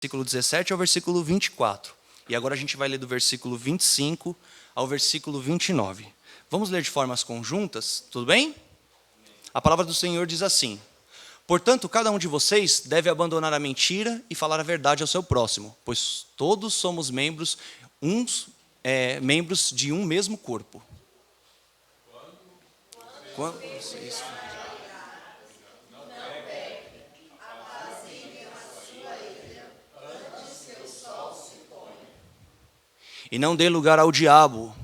versículo 17 ao versículo 24. E agora a gente vai ler do versículo 25 ao versículo 29. Vamos ler de formas conjuntas, tudo bem? A palavra do Senhor diz assim: portanto, cada um de vocês deve abandonar a mentira e falar a verdade ao seu próximo, pois todos somos membros de um mesmo corpo. Quando vocês... E não dê lugar ao diabo.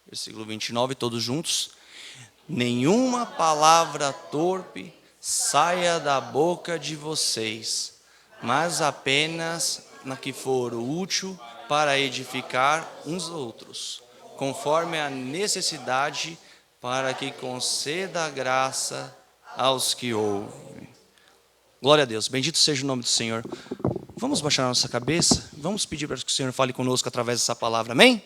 Versículo 29, todos juntos. Nenhuma palavra torpe saia da boca de vocês, mas apenas na que for útil para edificar uns outros, conforme a necessidade, para que conceda graça aos que ouvem. Glória a Deus, bendito seja o nome do Senhor. Vamos baixar a nossa cabeça, vamos pedir para que o Senhor fale conosco através dessa palavra, amém?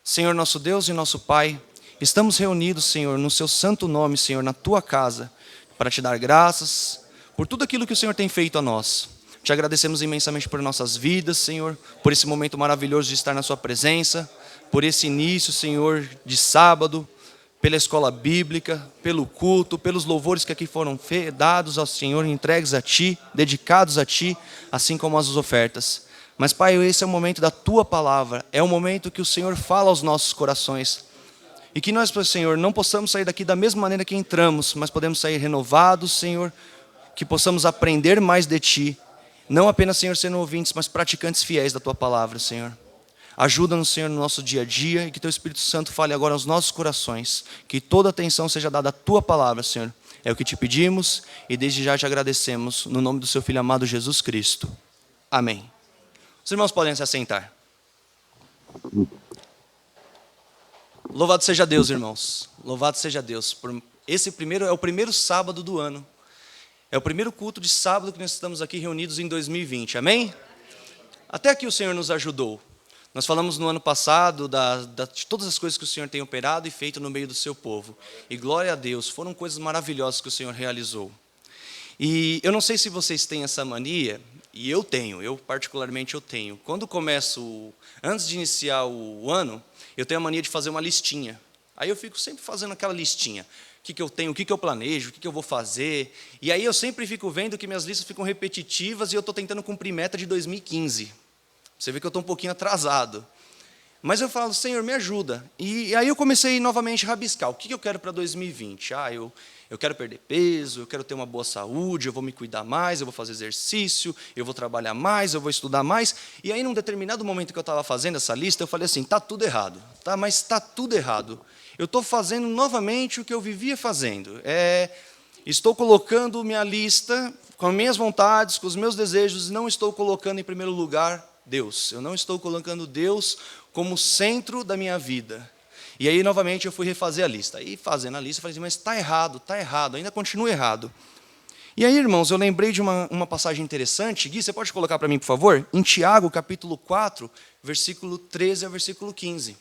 Senhor nosso Deus e nosso Pai, estamos reunidos, Senhor, no seu santo nome, Senhor, na tua casa, para te dar graças por tudo aquilo que o Senhor tem feito a nós. Te agradecemos imensamente por nossas vidas, Senhor, por esse momento maravilhoso de estar na sua presença, por esse início, Senhor, de sábado, pela escola bíblica, pelo culto, pelos louvores que aqui foram dados ao Senhor, entregues a Ti, dedicados a Ti, assim como as ofertas. Mas, Pai, esse é o momento da Tua palavra, é o momento que o Senhor fala aos nossos corações. E que nós, Senhor, não possamos sair daqui da mesma maneira que entramos, mas podemos sair renovados, Senhor, que possamos aprender mais de Ti. Não apenas, Senhor, sendo ouvintes, mas praticantes fiéis da Tua palavra, Senhor. Ajuda-nos, Senhor, no nosso dia a dia, e que Teu Espírito Santo fale agora aos nossos corações. Que toda atenção seja dada à Tua palavra, Senhor. É o que te pedimos e desde já te agradecemos, no nome do Seu Filho amado Jesus Cristo. Amém. Os irmãos podem se assentar. Louvado seja Deus, irmãos. Louvado seja Deus. Esse é o primeiro sábado do ano. É o primeiro culto de sábado que nós estamos aqui reunidos em 2020, amém? Até aqui o Senhor nos ajudou. Nós falamos no ano passado de todas as coisas que o Senhor tem operado e feito no meio do seu povo. E glória a Deus, foram coisas maravilhosas que o Senhor realizou. E eu não sei se vocês têm essa mania, e eu particularmente tenho. Quando antes de iniciar o ano, eu tenho a mania de fazer uma listinha. Aí eu fico sempre fazendo aquela listinha. O que eu tenho, o que eu planejo, o que eu vou fazer. E aí eu sempre fico vendo que minhas listas ficam repetitivas e eu estou tentando cumprir meta de 2015. Você vê que eu estou um pouquinho atrasado. Mas eu falo, Senhor, me ajuda. E aí eu comecei novamente a rabiscar. O que eu quero para 2020? Eu quero perder peso, eu quero ter uma boa saúde, eu vou me cuidar mais, eu vou fazer exercício, eu vou trabalhar mais, eu vou estudar mais. E aí, num determinado momento que eu estava fazendo essa lista, eu falei assim, está tudo errado. Mas está tudo errado. Eu estou fazendo novamente o que eu vivia fazendo. Estou colocando minha lista com as minhas vontades, com os meus desejos, e não estou colocando em primeiro lugar Deus. Eu não estou colocando Deus como centro da minha vida. E aí, novamente, eu fui refazer a lista. Aí, fazendo a lista, eu falei assim, mas está errado, ainda continua errado. E aí, irmãos, eu lembrei de uma passagem interessante. Gui, você pode colocar para mim, por favor? Em Tiago, capítulo 4, versículo 13 ao versículo 15.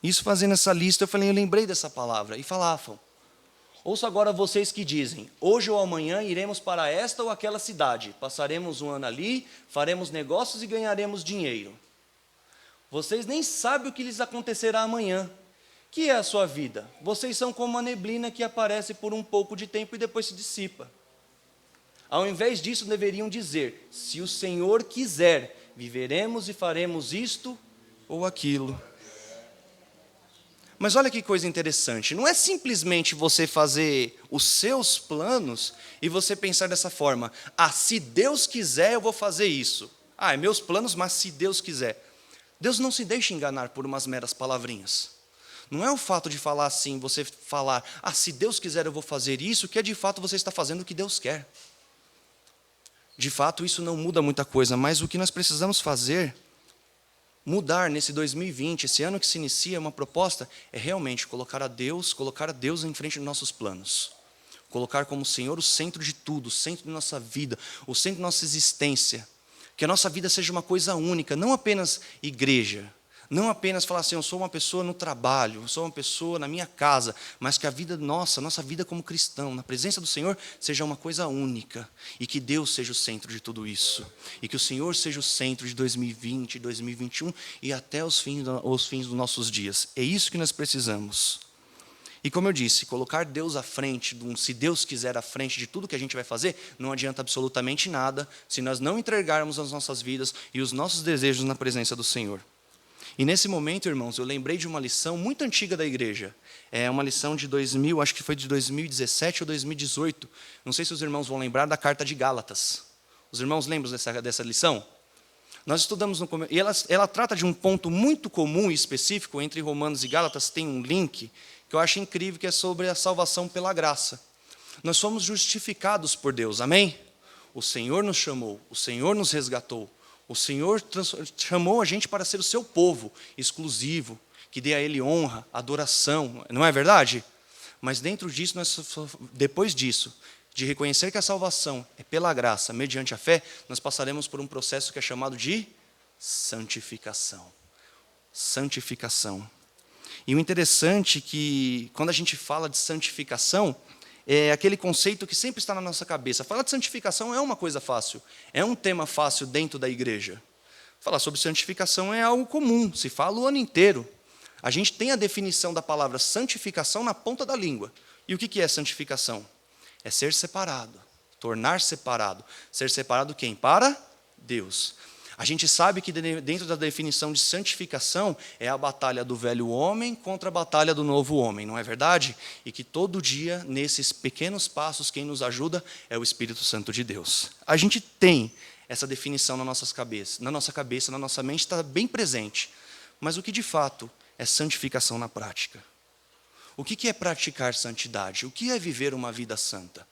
Isso, fazendo essa lista, eu lembrei dessa palavra. E falavam, ouça agora vocês que dizem, hoje ou amanhã iremos para esta ou aquela cidade, passaremos um ano ali, faremos negócios e ganharemos dinheiro. Vocês nem sabem o que lhes acontecerá amanhã. Que é a sua vida? Vocês são como uma neblina que aparece por um pouco de tempo e depois se dissipa. Ao invés disso, deveriam dizer, se o Senhor quiser, viveremos e faremos isto ou aquilo. Mas olha que coisa interessante, não é simplesmente você fazer os seus planos e você pensar dessa forma, se Deus quiser eu vou fazer isso. É meus planos, mas se Deus quiser. Deus não se deixa enganar por umas meras palavrinhas. Não é o fato de falar assim, você falar, se Deus quiser eu vou fazer isso, que é de fato você está fazendo o que Deus quer. De fato isso não muda muita coisa, mas o que nós precisamos fazer mudar nesse 2020, esse ano que se inicia, uma proposta é realmente colocar a Deus em frente dos nossos planos. Colocar como Senhor o centro de tudo, o centro de nossa vida, o centro de nossa existência. Que a nossa vida seja uma coisa única, não apenas igreja. Não apenas falar assim, eu sou uma pessoa no trabalho, eu sou uma pessoa na minha casa, mas que a vida nossa vida como cristão, na presença do Senhor, seja uma coisa única. E que Deus seja o centro de tudo isso. E que o Senhor seja o centro de 2020, 2021 e até os fins dos nossos dias. É isso que nós precisamos. E como eu disse, colocar Deus à frente, se Deus quiser à frente de tudo que a gente vai fazer, não adianta absolutamente nada se nós não entregarmos as nossas vidas e os nossos desejos na presença do Senhor. E nesse momento, irmãos, eu lembrei de uma lição muito antiga da igreja. É uma lição de 2000, acho que foi de 2017 ou 2018. Não sei se os irmãos vão lembrar da carta de Gálatas. Os irmãos lembram dessa lição? Nós estudamos no começo, e ela trata de um ponto muito comum e específico entre Romanos e Gálatas, tem um link que eu acho incrível, que é sobre a salvação pela graça. Nós somos justificados por Deus, amém? O Senhor nos chamou, o Senhor nos resgatou. O Senhor chamou a gente para ser o seu povo exclusivo, que dê a Ele honra, adoração, não é verdade? Mas dentro disso, depois disso, de reconhecer que a salvação é pela graça, mediante a fé, nós passaremos por um processo que é chamado de santificação. Santificação. E o interessante é que, quando a gente fala de santificação, é aquele conceito que sempre está na nossa cabeça. Falar de santificação é uma coisa fácil, é um tema fácil dentro da igreja. Falar sobre santificação é algo comum, se fala o ano inteiro. A gente tem a definição da palavra santificação na ponta da língua. E o que é santificação? É ser separado, tornar separado. Ser separado quem? Para Deus. A gente sabe que dentro da definição de santificação é a batalha do velho homem contra a batalha do novo homem, não é verdade? E que todo dia, nesses pequenos passos, quem nos ajuda é o Espírito Santo de Deus. A gente tem essa definição na nossa cabeça, na nossa mente está bem presente. Mas o que de fato é santificação na prática? O que é praticar santidade? O que é viver uma vida santa?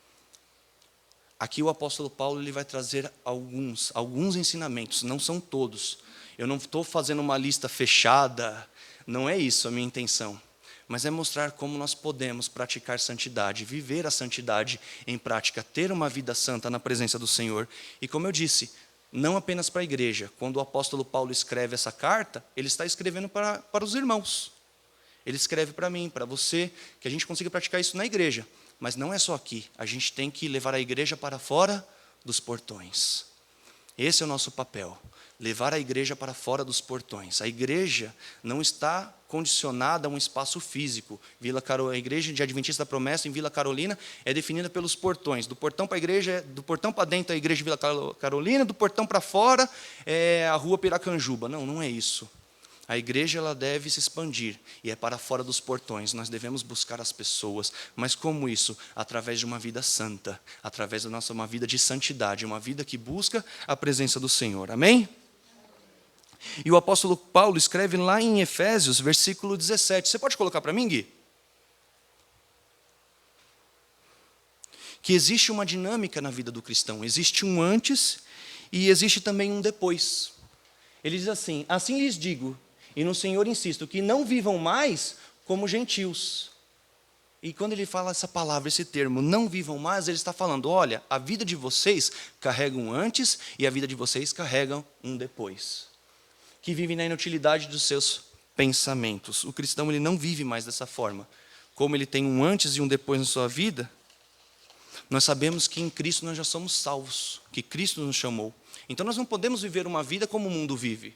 Aqui o apóstolo Paulo ele vai trazer alguns ensinamentos, não são todos. Eu não estou fazendo uma lista fechada, não é isso a minha intenção. Mas é mostrar como nós podemos praticar santidade, viver a santidade em prática, ter uma vida santa na presença do Senhor. E como eu disse, não apenas para a igreja. Quando o apóstolo Paulo escreve essa carta, ele está escrevendo para os irmãos. Ele escreve para mim, para você, que a gente consiga praticar isso na igreja. Mas não é só aqui, a gente tem que levar a igreja para fora dos portões. Esse é o nosso papel, levar a igreja para fora dos portões. A igreja não está condicionada a um espaço físico. A igreja de Adventista da Promessa em Vila Carolina é definida pelos portões. Do portão para a igreja, do portão para dentro é a igreja de Vila Carolina, do portão para fora é a rua Piracanjuba. Não, não é isso. A igreja ela deve se expandir e é para fora dos portões. Nós devemos buscar as pessoas. Mas como isso? Através de uma vida santa, através da uma vida de santidade, uma vida que busca a presença do Senhor. Amém? E o apóstolo Paulo escreve lá em Efésios, versículo 17. Você pode colocar para mim, Gui? Que existe uma dinâmica na vida do cristão. Existe um antes e existe também um depois. Ele diz assim: assim lhes digo, e no Senhor insisto, que não vivam mais como gentios. E quando ele fala essa palavra, esse termo, não vivam mais, ele está falando, olha, a vida de vocês carrega um antes e a vida de vocês carrega um depois. Que vivem na inutilidade dos seus pensamentos. O cristão ele não vive mais dessa forma. Como ele tem um antes e um depois na sua vida, nós sabemos que em Cristo nós já somos salvos, que Cristo nos chamou. Então nós não podemos viver uma vida como o mundo vive.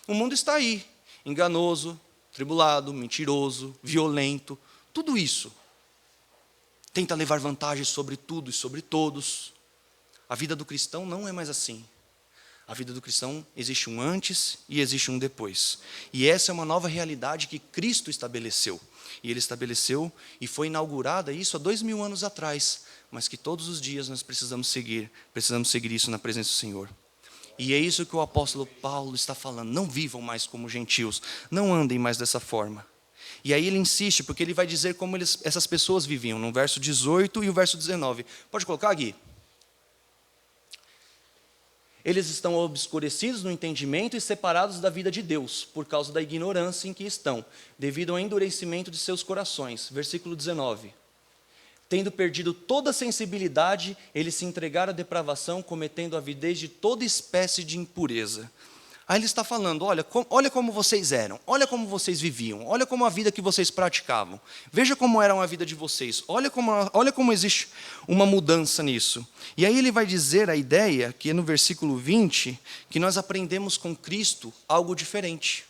O mundo está aí, enganoso, tribulado, mentiroso, violento, tudo isso. Tenta levar vantagem sobre tudo e sobre todos. A vida do cristão não é mais assim. A vida do cristão existe um antes e existe um depois. E essa é uma nova realidade que Cristo estabeleceu. E Ele estabeleceu e foi inaugurada isso há 2000 anos atrás. Mas que todos os dias nós precisamos seguir isso na presença do Senhor. E é isso que o apóstolo Paulo está falando. Não vivam mais como gentios. Não andem mais dessa forma. E aí ele insiste, porque ele vai dizer como essas pessoas viviam, no verso 18 e o verso 19. Pode colocar, Gui? Eles estão obscurecidos no entendimento e separados da vida de Deus, por causa da ignorância em que estão, devido ao endurecimento de seus corações. Versículo 19. Tendo perdido toda a sensibilidade, eles se entregaram à depravação, cometendo a avidez de toda espécie de impureza. Aí ele está falando, olha como vocês eram, olha como vocês viviam, olha como a vida que vocês praticavam. Veja como era a vida de vocês, olha como existe uma mudança nisso. E aí ele vai dizer a ideia, que é no versículo 20, que nós aprendemos com Cristo algo diferente.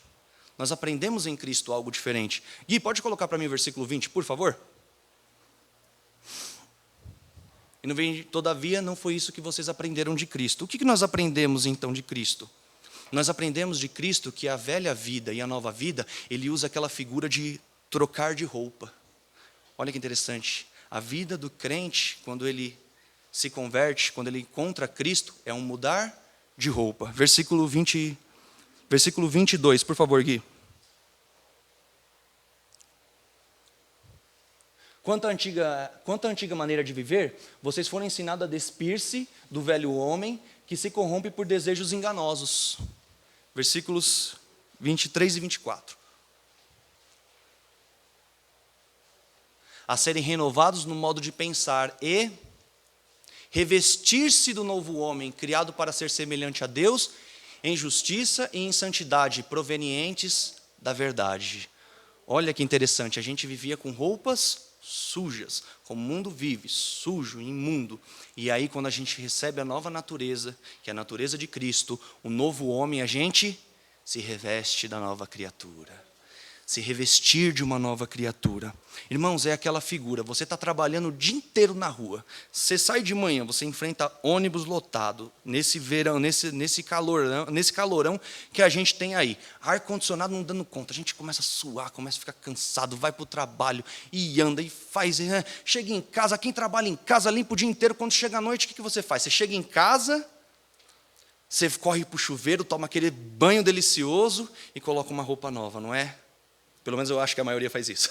Nós aprendemos em Cristo algo diferente. Gui, pode colocar para mim o versículo 20, por favor? E não vem, todavia, não foi isso que vocês aprenderam de Cristo. O que nós aprendemos então de Cristo? Nós aprendemos de Cristo que a velha vida e a nova vida, ele usa aquela figura de trocar de roupa. Olha que interessante. A vida do crente, quando ele se converte, quando ele encontra Cristo, é um mudar de roupa. Versículo 22, por favor, Gui. Quanto à antiga maneira de viver, vocês foram ensinados a despir-se do velho homem que se corrompe por desejos enganosos. Versículos 23 e 24. A serem renovados no modo de pensar e revestir-se do novo homem, criado para ser semelhante a Deus, em justiça e em santidade, provenientes da verdade. Olha que interessante, a gente vivia com roupas sujas, como o mundo vive, sujo, imundo. E aí quando a gente recebe a nova natureza, que é a natureza de Cristo, o novo homem, a gente se reveste da nova criatura. Se revestir de uma nova criatura. Irmãos, é aquela figura, você está trabalhando o dia inteiro na rua, você sai de manhã, você enfrenta ônibus lotado, nesse verão, nesse calorão que a gente tem aí, ar-condicionado não dando conta, a gente começa a suar, começa a ficar cansado, vai para o trabalho, e anda, e faz, chega em casa, quem trabalha em casa, limpa o dia inteiro, quando chega à noite, o que você faz? Você chega em casa, você corre para o chuveiro, toma aquele banho delicioso, e coloca uma roupa nova, não é? Pelo menos eu acho que a maioria faz isso.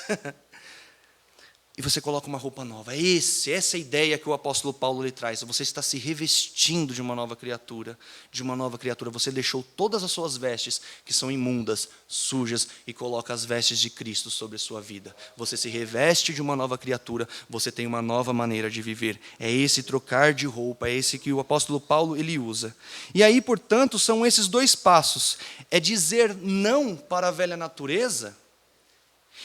E você coloca uma roupa nova. Essa é a ideia que o apóstolo Paulo lhe traz. Você está se revestindo de uma nova criatura. De uma nova criatura. Você deixou todas as suas vestes, que são imundas, sujas, e coloca as vestes de Cristo sobre a sua vida. Você se reveste de uma nova criatura. Você tem uma nova maneira de viver. É esse trocar de roupa. É esse que o apóstolo Paulo ele usa. E aí, portanto, são esses dois passos. É dizer não para a velha natureza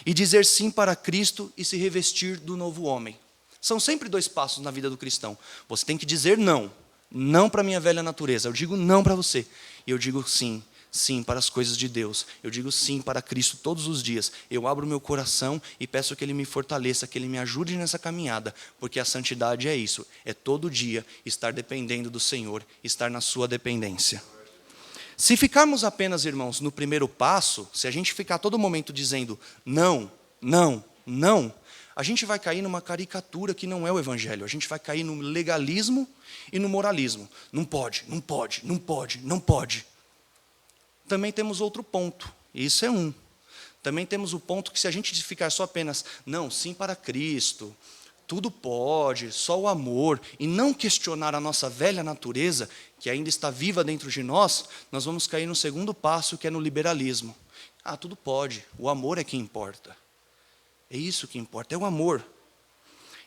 e dizer sim para Cristo e se revestir do novo homem. São sempre dois passos na vida do cristão. Você tem que dizer não. Não para a minha velha natureza. Eu digo não para você. E eu digo sim. Sim para as coisas de Deus. Eu digo sim para Cristo todos os dias. Eu abro meu coração e peço que Ele me fortaleça, que Ele me ajude nessa caminhada. Porque a santidade é isso. É todo dia estar dependendo do Senhor. Estar na sua dependência. Se ficarmos apenas, irmãos, no primeiro passo, se a gente ficar todo momento dizendo não, não, não, a gente vai cair numa caricatura que não é o evangelho. A gente vai cair no legalismo e no moralismo. Não pode, não pode, não pode, não pode. Também temos outro ponto, e isso é um. Também temos o ponto que se a gente ficar só apenas, não, sim para Cristo, tudo pode, só o amor, e não questionar a nossa velha natureza, que ainda está viva dentro de nós, nós vamos cair no segundo passo, que é no liberalismo. Tudo pode, o amor é que importa. É isso que importa, é o amor.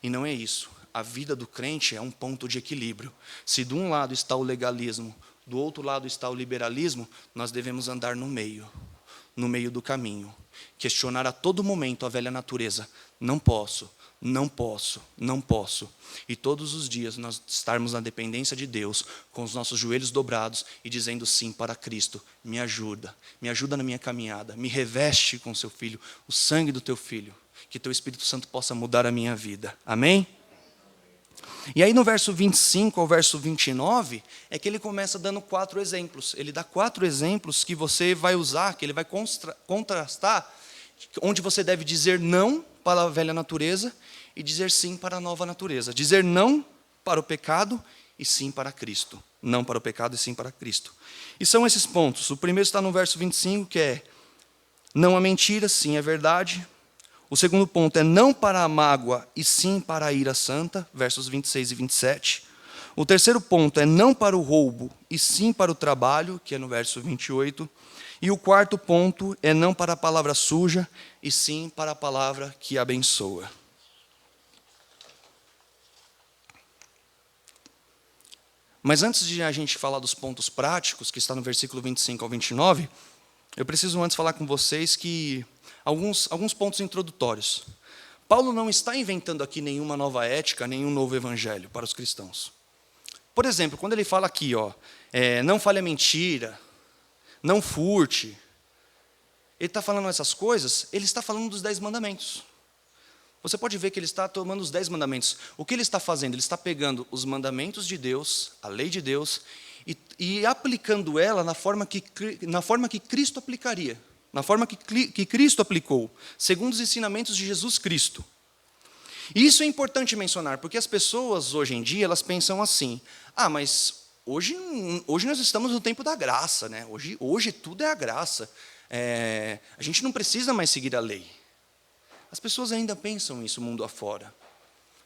E não é isso. A vida do crente é um ponto de equilíbrio. Se de um lado está o legalismo, do outro lado está o liberalismo, nós devemos andar no meio do caminho. Questionar a todo momento a velha natureza. Não posso. Não posso, não posso. E todos os dias nós estarmos na dependência de Deus, com os nossos joelhos dobrados e dizendo sim para Cristo. Me ajuda na minha caminhada, me reveste com seu Filho, o sangue do teu Filho, que teu Espírito Santo possa mudar a minha vida. Amém? E aí no verso 25 ao verso 29, é que ele começa dando 4 exemplos. Ele dá 4 exemplos que você vai usar, que ele vai contrastar, onde você deve dizer não para a velha natureza e dizer sim para a nova natureza. Dizer não para o pecado e sim para Cristo. Não para o pecado e sim para Cristo. E são esses pontos. O primeiro está no verso 25, que é não a mentira, sim a verdade. O segundo ponto é não para a mágoa e sim para a ira santa, versos 26 e 27. O terceiro ponto é não para o roubo, e sim para o trabalho, que é no verso 28. E o quarto ponto é não para a palavra suja, e sim para a palavra que abençoa. Mas antes de a gente falar dos pontos práticos, que está no versículo 25 ao 29, eu preciso antes falar com vocês que alguns pontos introdutórios. Paulo não está inventando aqui nenhuma nova ética, nenhum novo evangelho para os cristãos. Por exemplo, quando ele fala aqui, não fale a mentira, não furte, ele está falando essas coisas, ele está falando dos 10 mandamentos. Você pode ver que ele está tomando os 10 mandamentos. O que ele está fazendo? Ele está pegando os mandamentos de Deus, a lei de Deus, e aplicando ela na forma que Cristo aplicaria, na forma que Cristo aplicou, segundo os ensinamentos de Jesus Cristo. E isso é importante mencionar, porque as pessoas hoje em dia, elas pensam assim, mas hoje nós estamos no tempo da graça, né? Hoje tudo é a graça. A gente não precisa mais seguir a lei. As pessoas ainda pensam isso mundo afora.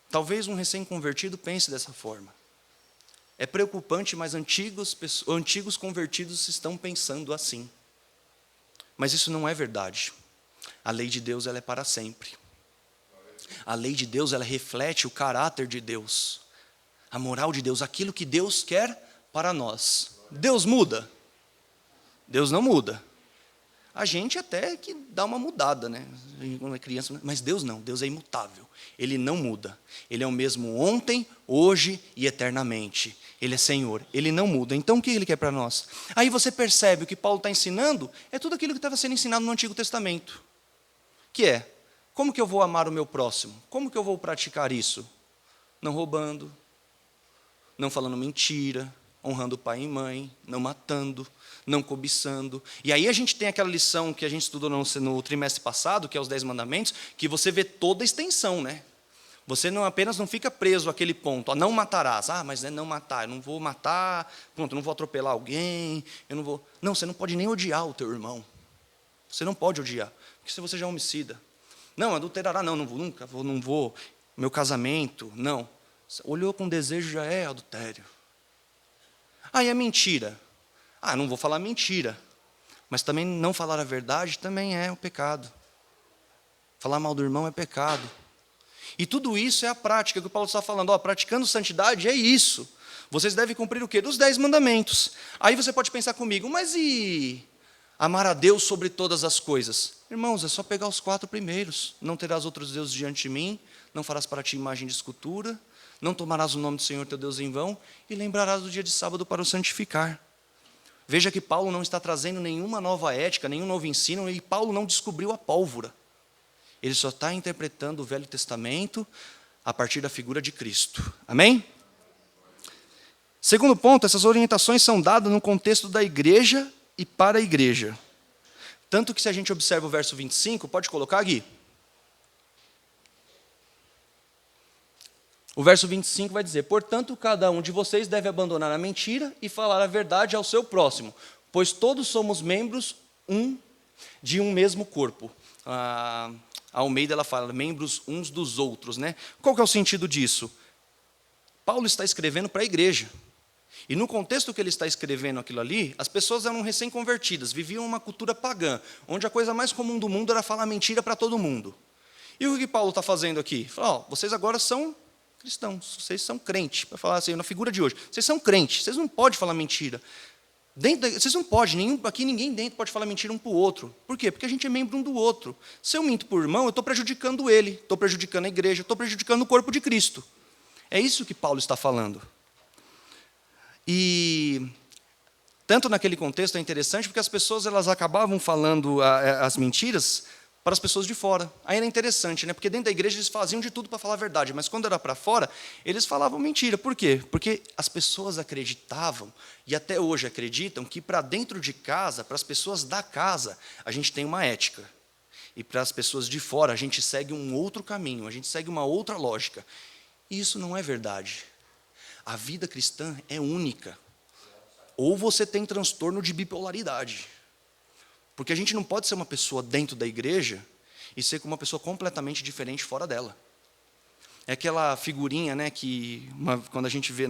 Talvez um recém-convertido pense dessa forma. É preocupante, mas antigos convertidos estão pensando assim. Mas isso não é verdade. A lei de Deus, ela é para sempre. A lei de Deus, ela reflete o caráter de Deus, a moral de Deus, aquilo que Deus quer para nós. Deus muda? Deus não muda. A gente até que dá uma mudada, né? Quando é criança, mas Deus não, Deus é imutável. Ele não muda. Ele é o mesmo ontem, hoje e eternamente. Ele é Senhor, Ele não muda. Então o que Ele quer para nós? Aí você percebe o que Paulo está ensinando é tudo aquilo que estava sendo ensinado no Antigo Testamento. Que é, como que eu vou amar o meu próximo? Como que eu vou praticar isso? Não roubando, não falando mentira, honrando pai e mãe, não matando, não cobiçando. E aí a gente tem aquela lição que a gente estudou no trimestre passado, que é os 10 mandamentos, que você vê toda a extensão, né? Você não fica preso àquele ponto, não matarás. Mas é não matar, eu não vou matar, pronto, eu não vou atropelar alguém, eu não vou... Não, você não pode nem odiar o teu irmão. Você não pode odiar, porque se você já é homicida. Não, adulterará, não vou nunca, não vou. Meu casamento, não. Olhou com desejo, já é adultério. E é mentira. Não vou falar mentira. Mas também não falar a verdade também é um pecado. Falar mal do irmão é pecado. E tudo isso é a prática que o Paulo está falando. Praticando santidade é isso. Vocês devem cumprir o quê? Dos 10 mandamentos. Aí você pode pensar comigo, mas e amar a Deus sobre todas as coisas? Irmãos, é só pegar os 4 primeiros. Não terás outros deuses diante de mim, não farás para ti imagem de escultura, não tomarás o nome do Senhor teu Deus em vão, e lembrarás do dia de sábado para o santificar. Veja que Paulo não está trazendo nenhuma nova ética, nenhum novo ensino, e Paulo não descobriu a pólvora. Ele só está interpretando o Velho Testamento a partir da figura de Cristo. Amém? Segundo ponto, essas orientações são dadas no contexto da igreja e para a igreja. Tanto que se a gente observa o verso 25, pode colocar, Gui? O verso 25 vai dizer, portanto, cada um de vocês deve abandonar a mentira e falar a verdade ao seu próximo, pois todos somos membros de um mesmo corpo. A Almeida, ela fala, membros uns dos outros, né? Qual que é o sentido disso? Paulo está escrevendo para a igreja. E no contexto que ele está escrevendo aquilo ali, as pessoas eram recém-convertidas, viviam uma cultura pagã, onde a coisa mais comum do mundo era falar mentira para todo mundo. E o que Paulo está fazendo aqui? Fala, vocês agora são cristãos, vocês são crentes, para falar assim, na figura de hoje, vocês são crentes, vocês não podem falar mentira. Vocês não podem, aqui ninguém dentro pode falar mentira um para o outro. Por quê? Porque a gente é membro um do outro. Se eu minto para o irmão, eu estou prejudicando ele, estou prejudicando a igreja, estou prejudicando o corpo de Cristo. É isso que Paulo está falando. E tanto naquele contexto é interessante, porque as pessoas elas acabavam falando as mentiras para as pessoas de fora. Aí era interessante, né? Porque dentro da igreja eles faziam de tudo para falar a verdade, mas quando era para fora, eles falavam mentira. Por quê? Porque as pessoas acreditavam, e até hoje acreditam, que para dentro de casa, para as pessoas da casa, a gente tem uma ética. E para as pessoas de fora, a gente segue um outro caminho, a gente segue uma outra lógica. E isso não é verdade. A vida cristã é única. Ou você tem transtorno de bipolaridade. Porque a gente não pode ser uma pessoa dentro da igreja e ser uma pessoa completamente diferente fora dela. É aquela figurinha, né, que quando a gente vê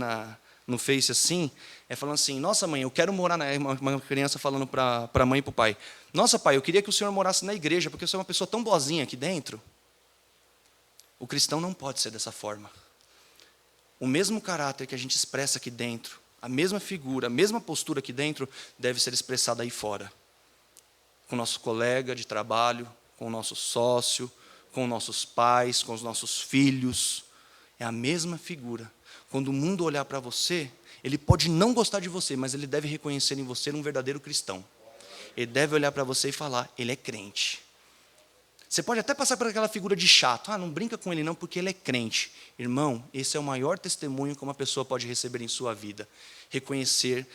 no Face assim, falando assim, nossa mãe, eu quero morar uma criança falando para a mãe e para o pai, nossa pai, eu queria que o senhor morasse na igreja, porque você é uma pessoa tão boazinha aqui dentro. O cristão não pode ser dessa forma. O mesmo caráter que a gente expressa aqui dentro, a mesma figura, a mesma postura aqui dentro, deve ser expressada aí fora. Com o nosso colega de trabalho, com o nosso sócio, com nossos pais, com os nossos filhos. É a mesma figura. Quando o mundo olhar para você, ele pode não gostar de você, mas ele deve reconhecer em você um verdadeiro cristão. Ele deve olhar para você e falar, ele é crente. Você pode até passar por aquela figura de chato, não brinca com ele não, porque ele é crente. Irmão, esse é o maior testemunho que uma pessoa pode receber em sua vida.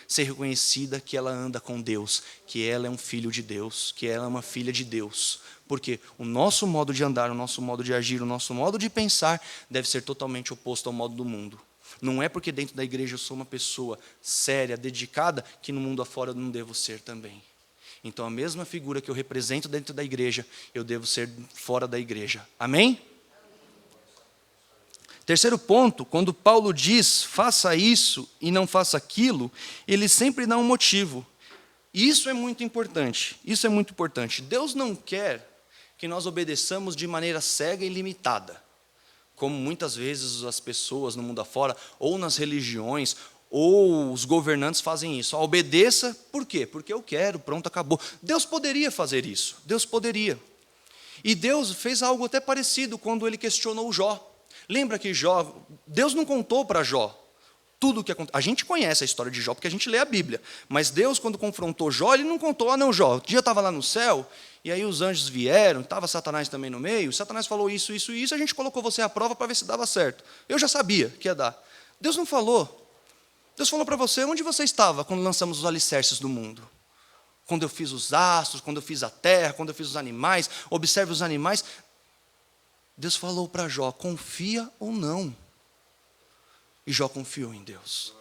Ser reconhecida que ela anda com Deus, que ela é um filho de Deus, que ela é uma filha de Deus. Porque o nosso modo de andar, o nosso modo de agir, o nosso modo de pensar deve ser totalmente oposto ao modo do mundo. Não é porque dentro da igreja eu sou uma pessoa séria, dedicada, que no mundo afora eu não devo ser também. Então a mesma figura que eu represento dentro da igreja, eu devo ser fora da igreja. Amém? Terceiro ponto, quando Paulo diz, faça isso e não faça aquilo, ele sempre dá um motivo. Isso é muito importante, isso é muito importante. Deus não quer que nós obedeçamos de maneira cega e limitada, como muitas vezes as pessoas no mundo afora, ou nas religiões, ou os governantes fazem isso. Obedeça, por quê? Porque eu quero, pronto, acabou. Deus poderia fazer isso, Deus poderia. E Deus fez algo até parecido quando ele questionou Jó. Lembra que Jó, Deus não contou para Jó tudo o que aconteceu. A gente conhece a história de Jó porque a gente lê a Bíblia. Mas Deus, quando confrontou Jó, ele não contou, não, Jó, um dia eu estava lá no céu, e aí os anjos vieram, estava Satanás também no meio, Satanás falou isso, isso e isso, a gente colocou você à prova para ver se dava certo. Eu já sabia que ia dar. Deus não falou. Deus falou para você, onde você estava quando lançamos os alicerces do mundo? Quando eu fiz os astros, quando eu fiz a terra, quando eu fiz os animais, observe os animais. Deus falou para Jó, confia ou não? E Jó confiou em Deus.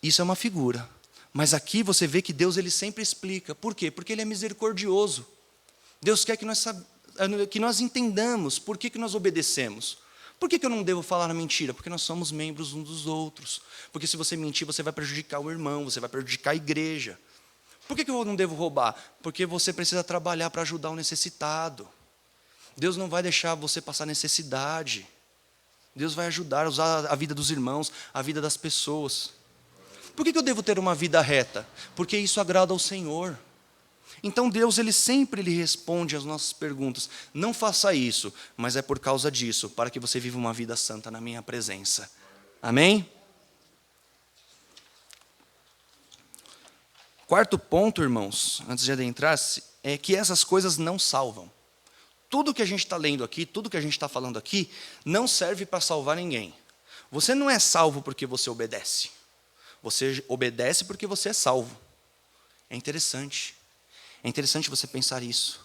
Isso é uma figura. Mas aqui você vê que Deus ele sempre explica. Por quê? Porque ele é misericordioso. Deus quer que nós entendamos por que nós obedecemos. Por que eu não devo falar a mentira? Porque nós somos membros uns dos outros. Porque se você mentir, você vai prejudicar o irmão, você vai prejudicar a igreja. Por que eu não devo roubar? Porque você precisa trabalhar para ajudar o necessitado. Deus não vai deixar você passar necessidade. Deus vai ajudar a usar a vida dos irmãos, a vida das pessoas. Por que eu devo ter uma vida reta? Porque isso agrada ao Senhor. Então Deus ele sempre responde às nossas perguntas. Não faça isso, mas é por causa disso, para que você viva uma vida santa na minha presença. Amém? Quarto ponto, irmãos, antes de adentrar, é que essas coisas não salvam. Tudo que a gente está lendo aqui, tudo que a gente está falando aqui, não serve para salvar ninguém. Você não é salvo porque você obedece. Você obedece porque você é salvo. É interessante. É interessante você pensar isso.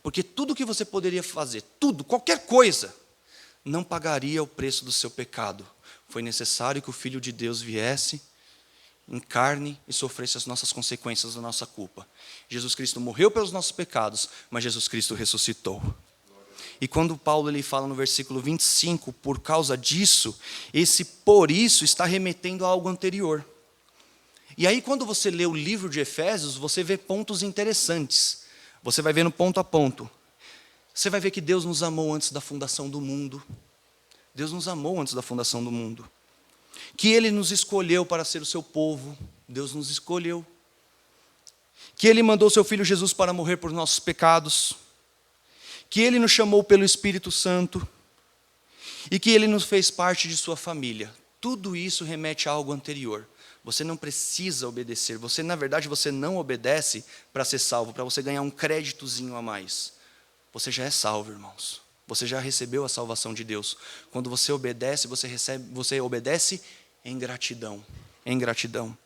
Porque tudo que você poderia fazer, tudo, qualquer coisa, não pagaria o preço do seu pecado. Foi necessário que o Filho de Deus viesse em carne e sofresse as nossas consequências da nossa culpa. Jesus Cristo morreu pelos nossos pecados, mas Jesus Cristo ressuscitou. E quando Paulo ele fala no versículo 25, por causa disso, esse por isso está remetendo a algo anterior. E aí quando você lê o livro de Efésios, você vê pontos interessantes. Você vai vendo ponto a ponto. Você vai ver que Deus nos amou antes da fundação do mundo. Deus nos amou antes da fundação do mundo. Que Ele nos escolheu para ser o seu povo. Deus nos escolheu. Que Ele mandou seu Filho Jesus para morrer por nossos pecados. Que Ele nos chamou pelo Espírito Santo. E que Ele nos fez parte de sua família. Tudo isso remete a algo anterior. Você não precisa obedecer. Você, na verdade, você não obedece para ser salvo, para você ganhar um créditozinho a mais. Você já é salvo, irmãos. Você já recebeu a salvação de Deus. Quando você obedece, você obedece em gratidão. Em gratidão.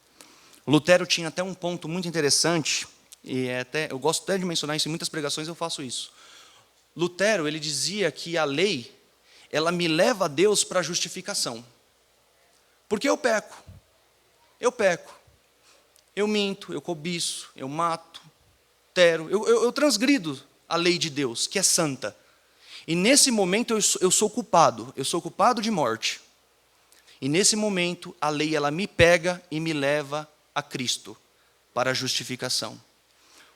Lutero tinha até um ponto muito interessante, e eu gosto até de mencionar isso em muitas pregações, eu faço isso. Lutero, ele dizia que a lei, ela me leva a Deus para a justificação. Porque eu peco. Eu minto, eu cobiço, eu mato, eu transgrido a lei de Deus, que é santa. E nesse momento eu sou culpado de morte. E nesse momento, a lei ela me pega e me leva a Cristo para a justificação.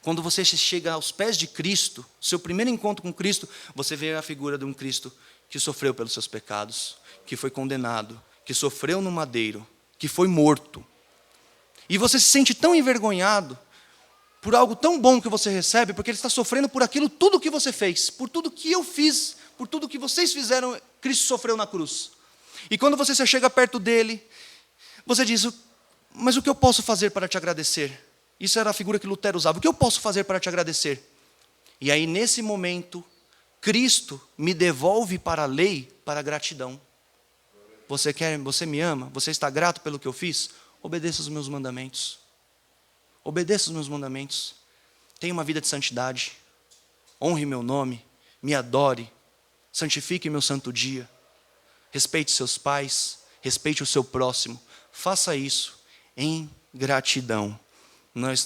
Quando você chega aos pés de Cristo, seu primeiro encontro com Cristo, você vê a figura de um Cristo que sofreu pelos seus pecados, que foi condenado, que sofreu no madeiro, que foi morto. E você se sente tão envergonhado por algo tão bom que você recebe, porque ele está sofrendo por aquilo tudo que você fez, por tudo que eu fiz, por tudo que vocês fizeram, Cristo sofreu na cruz. E quando você se chega perto dele, você diz, mas o que eu posso fazer para te agradecer? Isso era a figura que Lutero usava. O que eu posso fazer para te agradecer? E aí, nesse momento, Cristo me devolve para a lei, para a gratidão. Você me ama? Você está grato pelo que eu fiz? Obedeça os meus mandamentos. Obedeça os meus mandamentos. Tenha uma vida de santidade. Honre meu nome. Me adore. Santifique meu santo dia. Respeite seus pais. Respeite o seu próximo. Faça isso em gratidão. Nós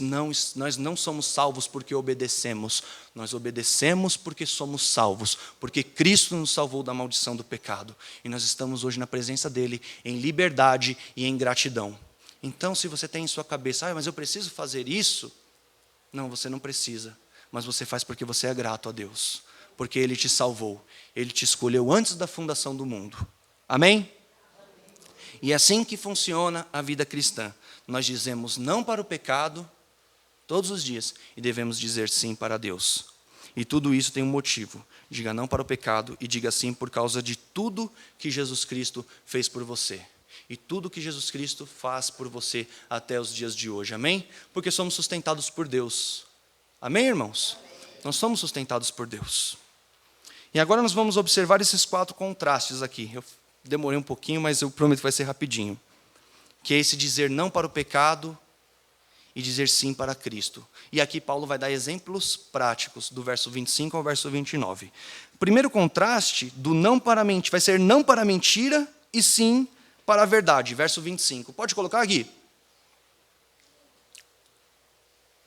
não somos salvos porque obedecemos. Nós obedecemos porque somos salvos. Porque Cristo nos salvou da maldição do pecado. E nós estamos hoje na presença dEle em liberdade e em gratidão. Então, se você tem em sua cabeça, mas eu preciso fazer isso. Não, você não precisa. Mas você faz porque você é grato a Deus. Porque Ele te salvou. Ele te escolheu antes da fundação do mundo. Amém? E é assim que funciona a vida cristã. Nós dizemos não para o pecado todos os dias e devemos dizer sim para Deus. E tudo isso tem um motivo. Diga não para o pecado e diga sim por causa de tudo que Jesus Cristo fez por você. E tudo que Jesus Cristo faz por você até os dias de hoje. Amém? Porque somos sustentados por Deus. Amém, irmãos? Nós somos sustentados por Deus. E agora nós vamos observar esses 4 contrastes aqui. Eu demorei um pouquinho, mas eu prometo que vai ser rapidinho. Que é esse dizer não para o pecado e dizer sim para Cristo. E aqui Paulo vai dar exemplos práticos, do verso 25 ao verso 29. O primeiro contraste do não para mentira, vai ser não para a mentira e sim para a verdade, verso 25. Pode colocar aqui?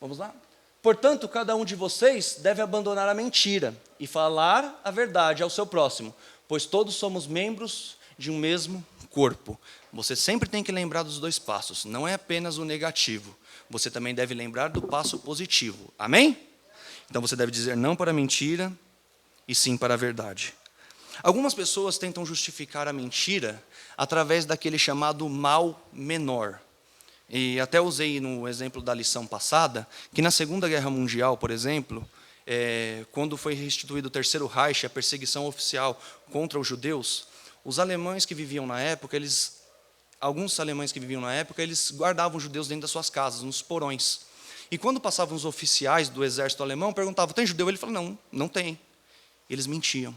Vamos lá? Portanto, cada um de vocês deve abandonar a mentira e falar a verdade ao seu próximo, pois todos somos membros de um mesmo corpo. Você sempre tem que lembrar dos 2 passos, não é apenas o negativo. Você também deve lembrar do passo positivo. Amém? Então você deve dizer não para a mentira e sim para a verdade. Algumas pessoas tentam justificar a mentira através daquele chamado mal menor. E até usei no exemplo da lição passada, que na Segunda Guerra Mundial, por exemplo, quando foi restituído o Terceiro Reich, a perseguição oficial contra os judeus, os alemães que viviam na época, alguns alemães que viviam na época, eles guardavam os judeus dentro das suas casas, nos porões. E quando passavam os oficiais do exército alemão, perguntavam, tem judeu? Ele falou, não, não tem. Eles mentiam.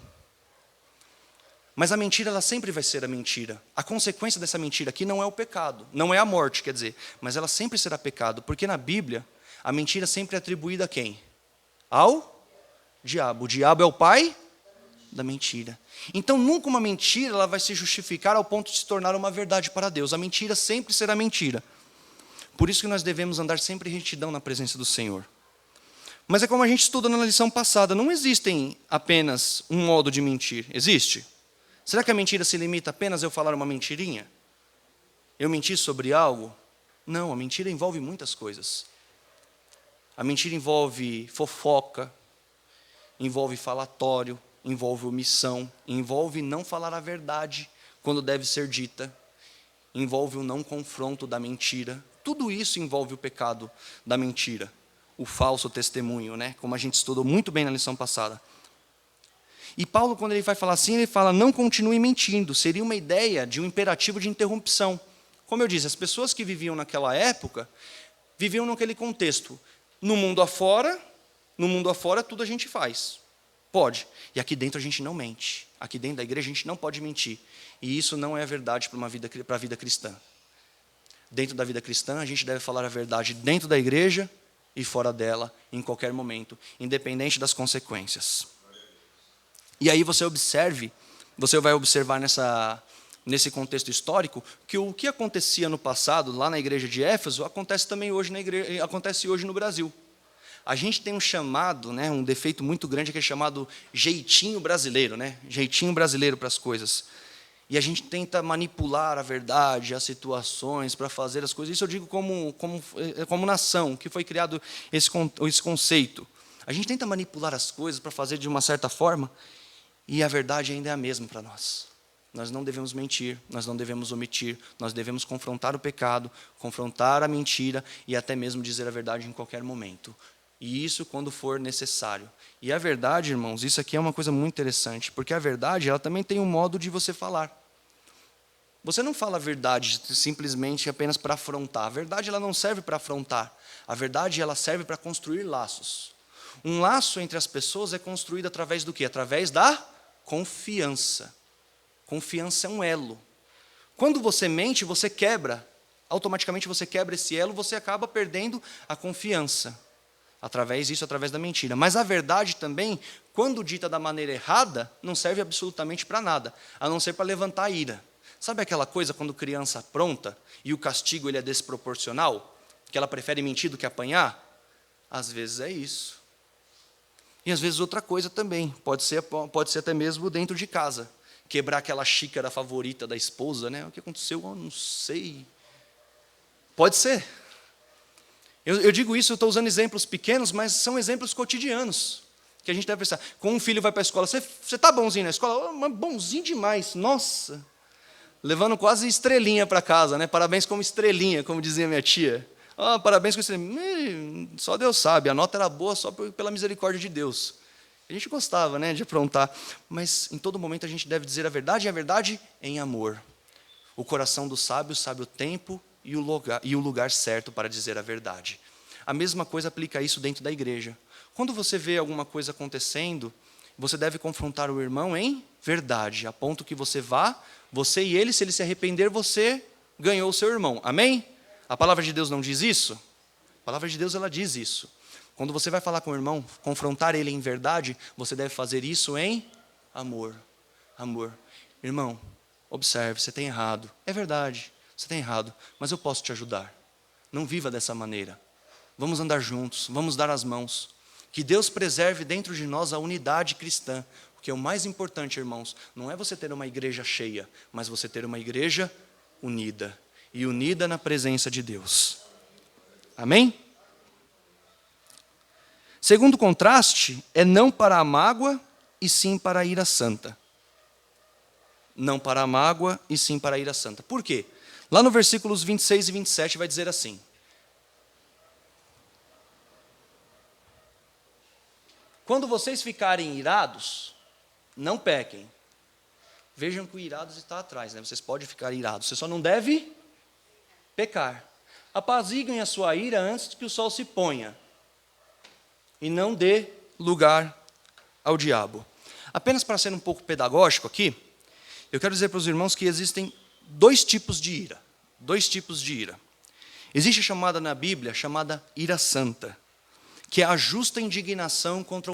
Mas a mentira, ela sempre vai ser a mentira. A consequência dessa mentira aqui não é o pecado, não é a morte, quer dizer, mas ela sempre será pecado, porque na Bíblia, a mentira sempre é atribuída a quem? Ao diabo. O diabo é o pai da mentira. Então, nunca uma mentira ela vai se justificar ao ponto de se tornar uma verdade para Deus. A mentira sempre será mentira. Por isso que nós devemos andar sempre em retidão na presença do Senhor. Mas é como a gente estuda na lição passada, não existem apenas um modo de mentir. Existe? Será que a mentira se limita apenas a eu falar uma mentirinha? Eu mentir sobre algo? Não, a mentira envolve muitas coisas. A mentira envolve fofoca, envolve falatório, envolve omissão, envolve não falar a verdade quando deve ser dita, envolve o não confronto da mentira. Tudo isso envolve o pecado da mentira, o falso testemunho, né? Como a gente estudou muito bem na lição passada. E Paulo, quando ele vai falar assim, ele fala, não continue mentindo. Seria uma ideia de um imperativo de interrupção. Como eu disse, as pessoas que viviam naquela época, viviam naquele contexto. No mundo afora tudo a gente faz. Pode. E aqui dentro a gente não mente. Aqui dentro da igreja a gente não pode mentir. E isso não é verdade para a vida cristã. Dentro da vida cristã, a gente deve falar a verdade dentro da igreja e fora dela, em qualquer momento, independente das consequências. E aí você vai observar nesse contexto histórico que o que acontecia no passado, lá na igreja de Éfeso, acontece também hoje acontece hoje no Brasil. A gente tem um chamado, né, um defeito muito grande que é chamado jeitinho brasileiro, né? Jeitinho brasileiro para as coisas. E a gente tenta manipular a verdade, as situações, para fazer as coisas. Isso eu digo como nação, que foi criado esse conceito. A gente tenta manipular as coisas para fazer de uma certa forma, e a verdade ainda é a mesma para nós. Nós não devemos mentir, nós não devemos omitir, nós devemos confrontar o pecado, confrontar a mentira e até mesmo dizer a verdade em qualquer momento. E isso quando for necessário. E a verdade, irmãos, isso aqui é uma coisa muito interessante, porque a verdade, ela também tem um modo de você falar. Você não fala a verdade simplesmente apenas para afrontar. A verdade, ela não serve para afrontar. A verdade, ela serve para construir laços. Um laço entre as pessoas é construído através do quê? Através da confiança. Confiança é um elo. Quando você mente, você quebra. Automaticamente você quebra esse elo, você acaba perdendo a confiança. Através da mentira. Mas a verdade também, quando dita da maneira errada, não serve absolutamente para nada, a não ser para levantar a ira. Sabe aquela coisa quando criança apronta e o castigo ele é desproporcional? Que ela prefere mentir do que apanhar? Às vezes é isso. E às vezes outra coisa também, pode ser até mesmo dentro de casa. Quebrar aquela xícara favorita da esposa, né? O que aconteceu? Eu não sei. Pode ser. Eu digo isso, eu estou usando exemplos pequenos, mas são exemplos cotidianos, que a gente deve pensar. Quando um filho vai para a escola, você está bonzinho na escola? Oh, bonzinho demais, nossa. Levando quase estrelinha para casa, né? Parabéns como estrelinha, como dizia minha tia. Oh, parabéns com estrelinha. Só Deus sabe, a nota era boa só pela misericórdia de Deus. A gente gostava, né, de aprontar, mas em todo momento a gente deve dizer a verdade, e a verdade em amor. O coração do sábio sabe o tempo e o lugar certo para dizer a verdade. A mesma coisa aplica isso dentro da igreja. Quando você vê alguma coisa acontecendo, você deve confrontar o irmão em verdade, a ponto que você e ele, se ele se arrepender, você ganhou o seu irmão. Amém? A palavra de Deus não diz isso? A palavra de Deus, ela diz isso. Quando você vai falar com o irmão, confrontar ele em verdade, você deve fazer isso em amor. Amor. Irmão, observe, você tem errado. É verdade, você tem errado, mas eu posso te ajudar. Não viva dessa maneira. Vamos andar juntos, vamos dar as mãos. Que Deus preserve dentro de nós a unidade cristã. Porque o mais importante, irmãos, não é você ter uma igreja cheia, mas você ter uma igreja unida. E unida na presença de Deus. Amém? Segundo contraste, é não para a mágoa e sim para a ira santa. Não para a mágoa e sim para a ira santa. Por quê? Lá no versículos 26 e 27 vai dizer assim. Quando vocês ficarem irados, não pequem. Vejam que o irados está atrás, né? Vocês podem ficar irados, você só não deve pecar. Apaziguem a sua ira antes que o sol se ponha. E não dê lugar ao diabo. Apenas para ser um pouco pedagógico aqui, eu quero dizer para os irmãos que existem dois tipos de ira. Dois tipos de ira. Existe a chamada na Bíblia, chamada ira santa, que é a justa indignação contra